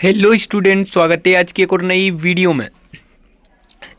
Hello student, स्वागत है आज की एक और नई वीडियो में।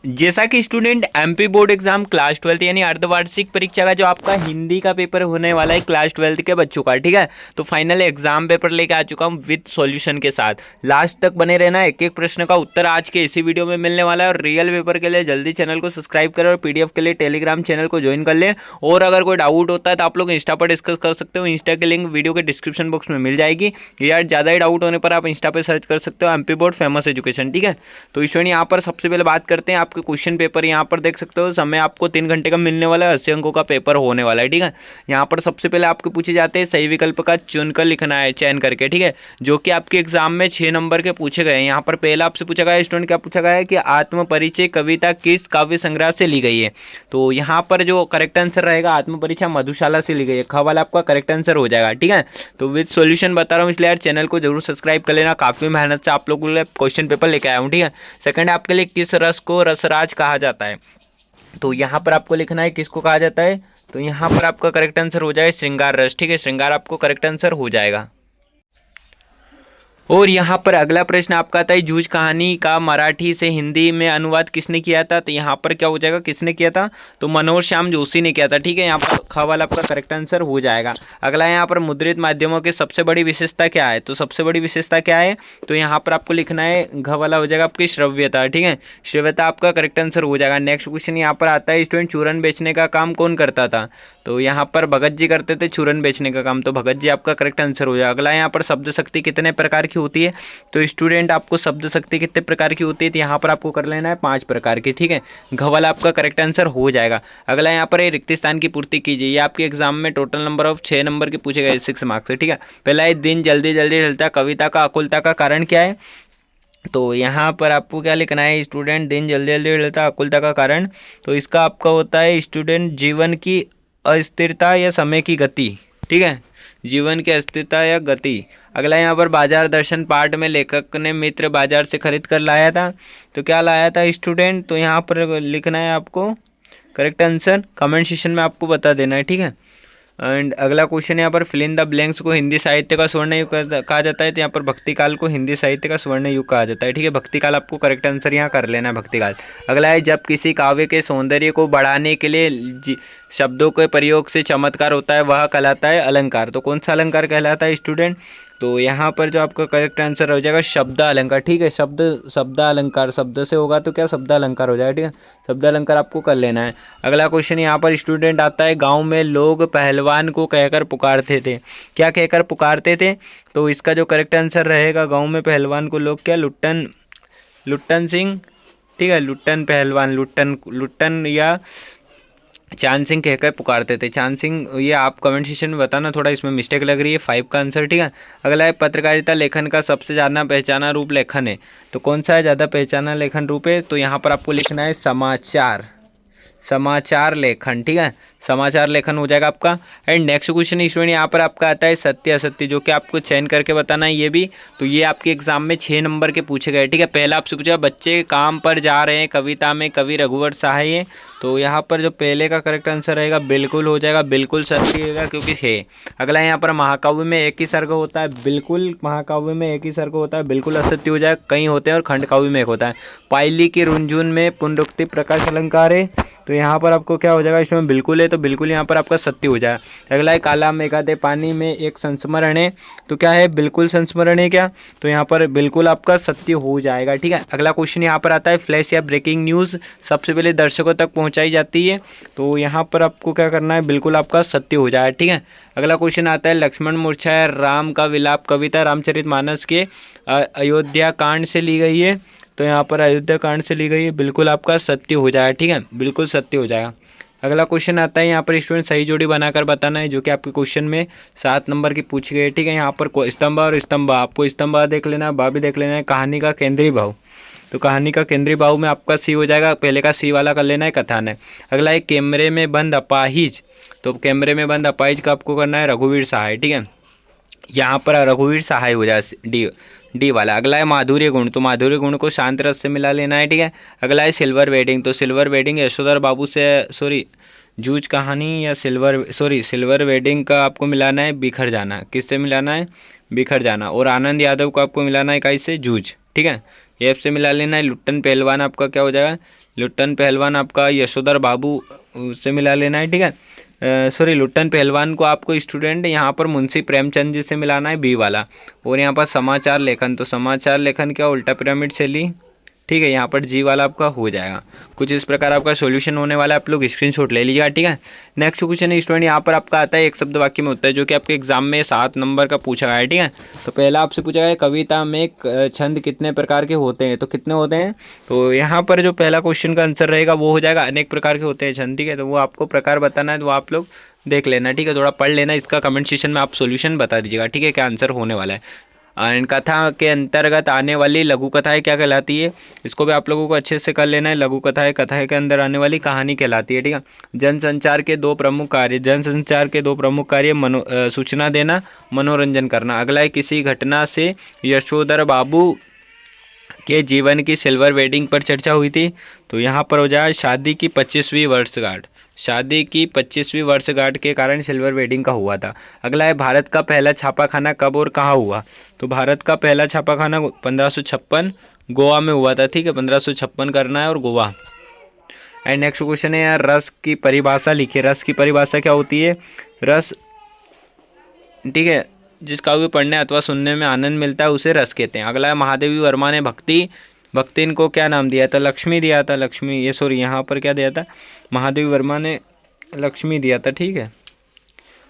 जैसा कि student MP board exam class 12 यानी अर्धवार्षिक परीक्षा का जो आपका हिंदी का पेपर होने वाला है क्लास 12 के बच्चों का, ठीक है। तो फाइनल एग्जाम पेपर लेके आ चुका हूँ विद सॉल्यूशन के साथ। लास्ट तक बने रहना, एक एक प्रश्न का उत्तर आज के इसी वीडियो में मिलने वाला है। और रियल पेपर के लिए जल्दी चैनल को सब्सक्राइब करें और पीडीएफ के लिए टेलीग्राम चैनल को ज्वाइन कर लें। और अगर कोई डाउट होता है तो आप लोग इंस्टा पर डिस्कस कर सकते हो। इंस्टा की लिंक वीडियो के डिस्क्रिप्शन बॉक्स में मिल जाएगी। यार ज़्यादा ही डाउट होने पर आप इंस्टा पर सर्च कर सकते हो एमपी बोर्ड फेमस एजुकेशन, ठीक है। तो स्टूडेंट यहाँ पर सबसे पहले बात करते हैं आपके क्वेश्चन पेपर। यहाँ पर देख सकते हो समय आपको 3 घंटे का मिलने वाला है, 80 अंकों का पेपर होने वाला है, ठीक है। यहाँ पर सबसे पहले आपके पूछे जाते हैं सही विकल्प का चुनकर लिखना है, चयन करके, ठीक है। जो कि आपके एग्जाम में 6 नंबर के पूछे गए हैं। यहाँ पर पहला आपसे पूछा गया है स्टूडेंट, क्या पूछा गया है कि आत्मपरिचय कविता किस काव्य संग्रह से ली गई है। तो यहाँ पर जो करेक्ट आंसर रहेगा आत्मपरिचय मधुशाला से ली गई है। ख वाला आपका करेक्ट आंसर हो जाएगा, ठीक है। तो विद सॉल्यूशन बता रहा हूँ, इसलिए यार चैनल को जरूर सब्सक्राइब कर लेना। काफी मेहनत से आप लोगों के लिए क्वेश्चन पेपर लेके आया हूँ, ठीक है। सेकंड आपके लिए किस रस को रसराज कहा जाता है। तो यहाँ पर आपको लिखना है किसको कहा जाता है। तो यहाँ पर आपका करेक्ट आंसर हो जाएगा श्रृंगार रस, ठीक है। श्रृंगार आपको करेक्ट आंसर हो जाएगा। और यहाँ पर अगला प्रश्न आपका आता है जूझ कहानी का मराठी से हिंदी में अनुवाद किसने किया था। तो यहाँ पर क्या हो जाएगा, किसने किया था। तो मनोज श्याम जोशी ने किया था, ठीक है। यहाँ पर ख वाला आपका करेक्ट आंसर हो जाएगा। अगला यहाँ पर मुद्रित माध्यमों की सबसे बड़ी विशेषता क्या है। तो सबसे बड़ी विशेषता क्या है, तो यहाँ पर आपको लिखना है घ वाला हो जाएगा आपकी श्रव्यता, ठीक है। श्रव्यता आपका करेक्ट आंसर हो जाएगा। नेक्स्ट क्वेश्चन यहाँ पर आता है स्टूडेंट चूरन बेचने का काम कौन करता था। तो यहाँ पर भगत जी करते थे चूरन बेचने का काम, तो भगत जी आपका करेक्ट आंसर हो जाएगा। अगला यहाँ पर शब्द शक्ति कितने प्रकार की होती है। तो स्टूडेंट आपको शब्द शक्ति कितने प्रकार की होती है, तो यहाँ पर आपको कर लेना है 5 प्रकार की, ठीक है। घ वाला आपका करेक्ट आंसर हो जाएगा। अगला यहाँ पर रिक्त स्थान की पूर्ति कीजिए। ये आपके एग्जाम में टोटल नंबर ऑफ 6 नंबर के पूछे गए 6 मार्क्स से, ठीक है। पहला है दिन जल्दी जल्दी ढलता कविता का अकुलता का कारण क्या है। तो यहाँ पर आपको क्या लिखना है स्टूडेंट, दिन जल्दी जल्दी ढलता अकुलता का कारण। तो इसका आपका होता है स्टूडेंट जीवन की अस्थिरता या समय की गति, ठीक है। जीवन की अस्थिरता या गति। अगला यहाँ पर बाजार दर्शन पाठ में लेखक ने मित्र बाजार से खरीद कर लाया था। तो क्या लाया था स्टूडेंट, तो यहाँ पर लिखना है आपको करेक्ट आंसर, कमेंट सेक्शन में आपको बता देना है, ठीक है। एंड अगला क्वेश्चन यहाँ पर फिल इन द ब्लैंक्स को हिंदी साहित्य का स्वर्ण युग कहा जाता है। तो यहाँ पर भक्ति काल को हिंदी साहित्य का स्वर्ण युग कहा जाता है, ठीक है। भक्ति काल आपको करेक्ट आंसर यहाँ कर लेना है, भक्ति काल। अगला है जब किसी काव्य के सौंदर्य को बढ़ाने के लिए शब्दों के प्रयोग से चमत्कार होता है वह कहलाता है अलंकार। तो कौन सा अलंकार कहलाता है स्टूडेंट, तो यहाँ पर जो आपका करेक्ट आंसर हो जाएगा शब्द अलंकार, ठीक है। शब्द अलंकार, शब्द से होगा तो क्या शब्द अलंकार हो जाएगा, ठीक है। शब्द अलंकार आपको कर लेना है। अगला क्वेश्चन यहाँ पर स्टूडेंट आता है गांव में लोग पहलवान को कहकर पुकारते थे, क्या कहकर पुकारते थे। तो इसका जो करेक्ट आंसर रहेगा गाँव में पहलवान को लोग क्या लुट्टन सिंह, ठीक है। लुट्टन पहलवान, लुट्टन या चांद सिंह कहकर पुकारते थे। चांद सिंह, ये आप कमेंट सेक्शन में बताना, थोड़ा इसमें मिस्टेक लग रही है 5 का आंसर, ठीक है। अगला है पत्रकारिता लेखन का सबसे ज़्यादा पहचाना रूप लेखन है। तो कौन सा है ज़्यादा पहचाना लेखन रूप है, तो यहाँ पर आपको लिखना है समाचार लेखन, ठीक है। समाचार लेखन हो जाएगा आपका। एंड नेक्स्ट क्वेश्चन स्टूडेंट यहाँ पर आपका आता है सत्य असत्य, जो कि आपको चयन करके बताना है ये भी। तो ये आपके एग्जाम में 6 नंबर के पूछे गए, ठीक है। पहला आपसे पूछा बच्चे काम पर जा रहे हैं कविता में कवि रघुवर सहाय है। तो यहाँ पर जो पहले का करेक्ट आंसर रहेगा बिल्कुल हो जाएगा, बिल्कुल सत्य रहेगा क्योंकि है। अगला यहाँ पर महाकाव्य में एक ही सर्ग होता है, बिल्कुल महाकाव्य में एक ही सर्ग होता है, बिल्कुल असत्य हो जाएगा, कई होते हैं और खंड काव्य में एक होता है। पायली की रुंझुन में पुनरुक्ति प्रकाश अलंकार है। तो यहाँ पर आपको क्या हो जाएगा, इसमें बिल्कुल है तो बिल्कुल यहाँ पर आपका सत्य हो जाएगा। अगला है काला मेघादे पानी में एक संस्मरण है। तो क्या है, बिल्कुल संस्मरण है क्या। तो यहाँ पर बिल्कुल आपका सत्य हो जाएगा, ठीक है। अगला क्वेश्चन यहाँ पर आता है फ्लैश या ब्रेकिंग न्यूज़ सबसे पहले दर्शकों तक पहुँचाई जाती है। तो यहाँ पर आपको क्या करना है, बिल्कुल आपका सत्य हो जाएगा, ठीक है। अगला क्वेश्चन आता है लक्ष्मण मूर्छा राम का विलाप कविता रामचरितमानस के अयोध्या कांड से ली गई है। तो यहाँ पर अयोध्या कांड से ली गई है, बिल्कुल आपका सत्य हो जाएगा, ठीक है, बिल्कुल सत्य हो जाएगा। अगला क्वेश्चन आता है यहाँ पर स्टूडेंट सही जोड़ी बनाकर बताना है, जो कि आपके क्वेश्चन में 7 नंबर की पूछी गई है, ठीक है। यहाँ पर स्तंभ और स्तंभ, आपको स्तंभ देख लेना है, बा भी देख लेना है। कहानी का केंद्रीय भाव, तो कहानी का केंद्रीय भाव में आपका सी हो जाएगा, पहले का सी वाला कर लेना है, कथान है। अगला है कैमरे में बंद अपाहिज। तो कैमरे में बंद अपाहिज का आपको करना है रघुवीर सहाय, ठीक है। यहाँ पर रघुवीर सहाय हो जाए डी वाला। अगला है माधुर्य गुण, तो माधुर्य गुण को शांत रस से मिला लेना है, ठीक है। अगला है सिल्वर वेडिंग, तो सिल्वर वेडिंग यशोधर बाबू से जूझ कहानी या सिल्वर वेडिंग का आपको मिलाना है बिखर जाना, किससे मिलाना है, बिखर जाना। और आनंद यादव को आपको मिलाना है इकाई से जूझ, ठीक है, ये आपसे मिला लेना है। लुट्टन पहलवान आपका क्या हो जाएगा, लुट्टन पहलवान आपका यशोधर बाबू से मिला लेना है, ठीक है। सॉरी, लुट्टन पहलवान को आपको स्टूडेंट यहाँ पर मुंशी प्रेमचंद जी से मिलाना है, बी वाला। और यहाँ पर समाचार लेखन, तो समाचार लेखन क्या, उल्टा पिरामिड शैली, ठीक है, यहाँ पर जी वाला आपका हो जाएगा। कुछ इस प्रकार आपका सॉल्यूशन होने वाला है, आप लोग स्क्रीनशॉट ले लीजिएगा, ठीक है। नेक्स्ट क्वेश्चन है स्टूडेंट, यहाँ पर आपका आता है एक शब्द वाक्य में उत्तर, जो कि आपके एग्जाम में 7 नंबर का पूछा गया है, ठीक है। तो पहला आपसे पूछा गया है कविता में छंद कितने प्रकार के होते हैं, तो कितने होते हैं, तो यहाँ पर जो पहला क्वेश्चन का आंसर रहेगा वो हो जाएगा अनेक प्रकार के होते हैं छंद, ठीक है। तो वो आपको प्रकार बताना है, तो वो आप लोग देख लेना, ठीक है, थोड़ा पढ़ लेना, इसका कमेंट सेक्शन में आप सॉल्यूशन बता दीजिएगा, ठीक है, क्या आंसर होने वाला है। एंड कथा के अंतर्गत आने वाली लघु कथाएं क्या कहलाती है, इसको भी आप लोगों को अच्छे से कर लेना है। लघु कथाएं कथाएं के अंदर आने वाली कहानी कहलाती है, ठीक है। जनसंचार के 2 प्रमुख कार्य, जनसंचार के 2 प्रमुख कार्य सूचना देना, मनोरंजन करना। अगला है किसी घटना से यशोधर बाबू के जीवन की सिल्वर वेडिंग पर चर्चा हुई थी, तो यहाँ पर हो जाए शादी की 25वीं वर्षगांठ, शादी की 25वीं वर्षगांठ के कारण सिल्वर वेडिंग का हुआ था। अगला है भारत का पहला छापाखाना कब और कहाँ हुआ, तो भारत का पहला छापाखाना 1556 गोवा में हुआ था, ठीक है, 1556 करना है और गोवा। एंड नेक्स्ट क्वेश्चन है यार, रस की परिभाषा लिखिए। रस की परिभाषा क्या होती है, रस, ठीक है, जिसका भी पढ़ने अथवा सुनने में आनंद मिलता है उसे रस कहते हैं। अगला है महादेवी वर्मा ने भक्ति इनको क्या नाम दिया था, लक्ष्मी दिया था, लक्ष्मी, ये सॉरी यहाँ पर क्या दिया था, महादेवी वर्मा ने लक्ष्मी दिया था, ठीक है।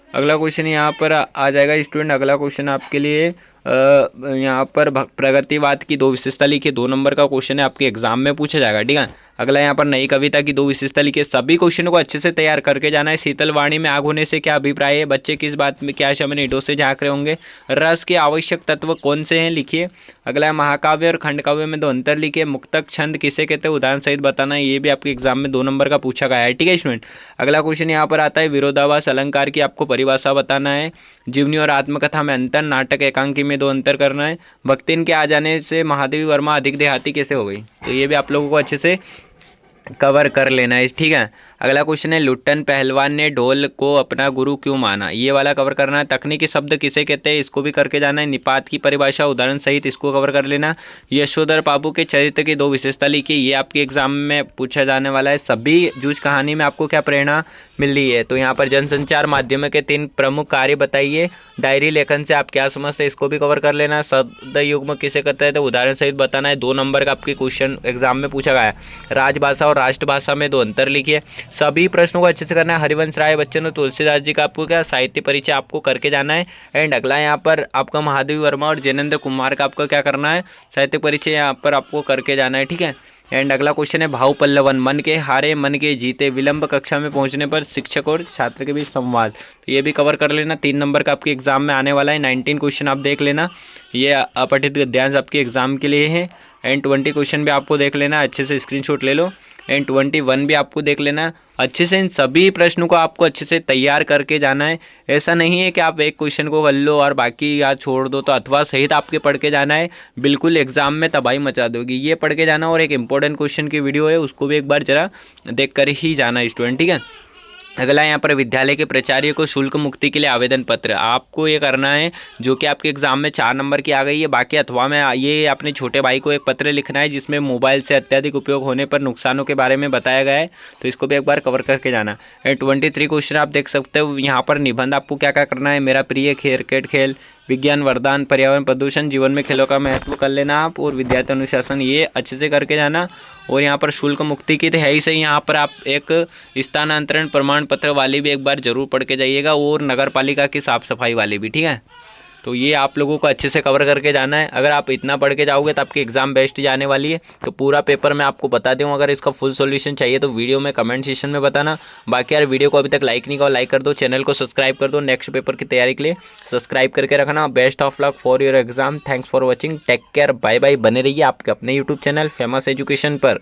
अगला क्वेश्चन यहाँ पर आ जाएगा स्टूडेंट, अगला क्वेश्चन आपके लिए यहाँ पर प्रगतिवाद की 2 विशेषता लिखिए। 2 नंबर का क्वेश्चन है, आपके एग्जाम में पूछा जाएगा, ठीक है। अगला यहाँ पर नई कविता की 2 विशेषता लिखिए। सभी क्वेश्चनों को अच्छे से तैयार करके जाना है। शीतल वाणी में आग होने से क्या अभिप्राय है, बच्चे किस बात में क्या शमन ईंटों से झांक रहे होंगे, रस के आवश्यक तत्व कौन से हैं लिखिए। अगला है महाकाव्य और खंडकाव्य में 2 अंतर लिखिए। मुक्तक छंद किसे कहते हैं, उदाहरण सहित बताना है, ये भी आपके एग्जाम में 2 नंबर का पूछा गया है, ठीक है स्टूडेंट। अगला क्वेश्चन यहाँ पर आता है विरोधाभास अलंकार की आपको परिभाषा बताना है। जीवनी और आत्मकथा में अंतर, नाटक एकांकी में 2 अंतर करना है। भक्तिन के आ जाने से महादेवी वर्मा अधिक देहाती कैसे हो गई, तो ये भी आप लोगों को अच्छे से कवर कर लेना है, ठीक है। अगला क्वेश्चन है लुट्टन पहलवान ने ढोल को अपना गुरु क्यों माना, ये वाला कवर करना है। तकनीकी शब्द किसे कहते हैं, इसको भी करके जाना है। निपात की परिभाषा उदाहरण सहित इसको कवर कर लेना। यशोधर बाबू के चरित्र की 2 विशेषता लिखिए, ये आपके एग्जाम में पूछा जाने वाला है। सभी जूझ कहानी में आपको क्या प्रेरणा मिल रही है, तो यहाँ पर जनसंचार माध्यम के 3 प्रमुख कार्य बताइए। डायरी लेखन से आप क्या समझते हैं, इसको भी कवर कर लेना। शब्द युग्म किसे कहते हैं, तो उदाहरण सहित बताना है। 2 नंबर का आपके क्वेश्चन एग्जाम में पूछा गया है। राजभाषा और राष्ट्रभाषा में 2 अंतर लिखिए। सभी प्रश्नों को अच्छे से करना है। हरिवंश राय बच्चन और तुलसीदास जी का आपको क्या साहित्य परिचय आपको करके जाना है। एंड अगला यहाँ पर आपका महादेवी वर्मा और जैनेन्द्र कुमार का आपका क्या करना है, साहित्य परिचय यहाँ पर आपको करके जाना है, ठीक है। एंड अगला क्वेश्चन है भाव पल्लवन, मन के हारे मन के जीते, विलंब कक्षा में पहुंचने पर शिक्षक और छात्र के बीच संवाद, तो ये भी कवर कर लेना। 3 नंबर का आपके एग्जाम में आने वाला है। 19 क्वेश्चन आप देख लेना, ये अपठित गद्यांश आपके एग्जाम के लिए है। एंड 20 क्वेश्चन भी आपको देख लेना, अच्छे से स्क्रीनशॉट ले लो। एंड 21 भी आपको देख लेना अच्छे से। इन सभी प्रश्नों को आपको अच्छे से तैयार करके जाना है। ऐसा नहीं है कि आप एक क्वेश्चन को कर लो और बाकी याद छोड़ दो, तो अथवा सहित आपके पढ़ के जाना है, बिल्कुल एग्जाम में तबाही मचा दोगी, ये पढ़ के जाना। और एक इंपॉर्टेंट क्वेश्चन की वीडियो है, उसको भी एक बार जरा देख कर ही जाना स्टूडेंट, ठीक है। अगला यहाँ पर विद्यालय के प्राचार्य को शुल्क मुक्ति के लिए आवेदन पत्र आपको ये करना है, जो कि आपके एग्जाम में 4 नंबर की आ गई है। बाकी अथवा में ये अपने छोटे भाई को एक पत्र लिखना है, जिसमें मोबाइल से अत्यधिक उपयोग होने पर नुकसानों के बारे में बताया गया है, तो इसको भी एक बार कवर करके जाना। 23 क्वेश्चन आप देख सकते हो। यहाँ पर निबंध आपको क्या क्या करना है, मेरा प्रिय क्रिकेट खेल, विज्ञान वरदान, पर्यावरण प्रदूषण, जीवन में खेलों का महत्व कर लेना आप, और विद्यार्थी अनुशासन, ये अच्छे से करके जाना। और यहाँ पर शुल्क मुक्ति की तो है ही सही, यहाँ पर आप एक स्थानांतरण प्रमाण पत्र वाली भी एक बार जरूर पढ़ के जाइएगा, और नगर पालिका की साफ सफाई वाली भी, ठीक है। तो ये आप लोगों को अच्छे से कवर करके जाना है। अगर आप इतना पढ़ के जाओगे तो आपकी एग्जाम बेस्ट जाने वाली है। तो पूरा पेपर मैं आपको बता दूँ, अगर इसका फुल सॉल्यूशन चाहिए तो वीडियो में कमेंट सेक्शन में बताना। बाकी यार वीडियो को अभी तक लाइक नहीं किया, लाइक कर दो, चैनल को सब्सक्राइब कर दो। नेक्स्ट पेपर की तैयारी के लिए सब्सक्राइब करके रखना। Best of luck for your exam. Thanks for watching, take care, bye bye. बने रहिए आपके अपने यूट्यूब चैनल फेमस एजुकेशन पर।